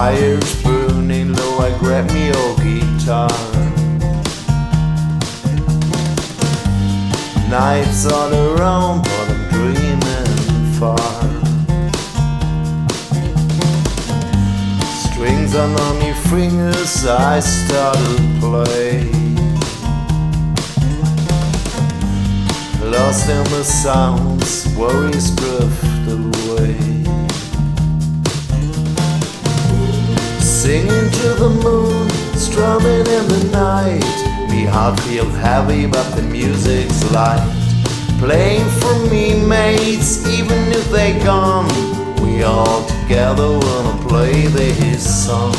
Fire's burning low, I grab me old guitar. Nights all around, but I'm dreaming far. Strings on my fingers, I start to play. Lost in the sounds, worries drift away. Singing to the moon, strumming in the night. Me heart feels heavy, but the music's light. Playing for me mates, even if they're gone. We all together wanna play this song.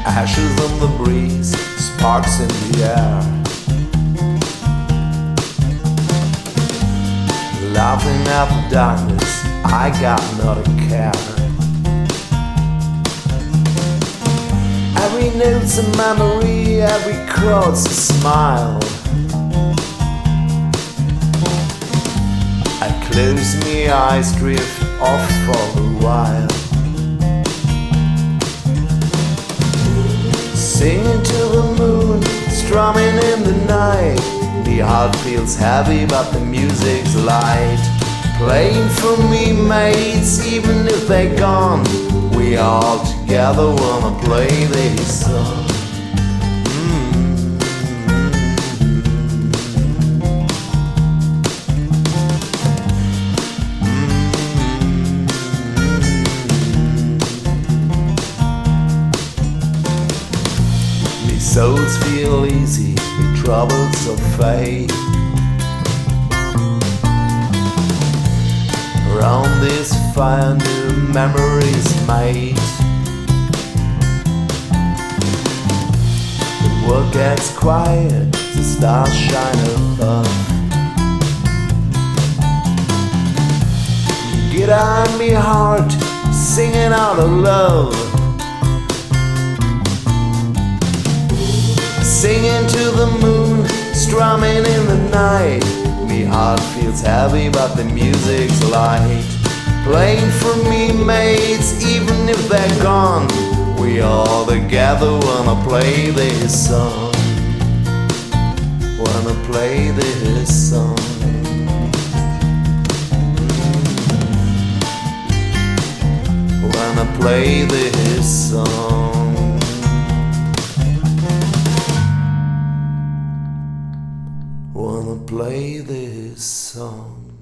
Ashes on the breeze, sparks in the air. Laughing at the darkness, I got not a care. Every note's a memory, every chord's a smile. I close me eyes, drift off for a while. Singing to the moon, strumming in the night. The heart feels heavy, but the music's light. Playing for me mates, even if they're gone. We all together wanna play this song. Souls feel easy, with troubles of fate. Around this fire, new memories made. The world gets quiet, the stars shine above. Get on me heart, singing out of love. Singing to the moon, strumming in the night. Me heart feels heavy, but the music's light. Playing for me mates, even if they're gone. We all together wanna play this song. Wanna play this song. Wanna play this song. Wanna play this song.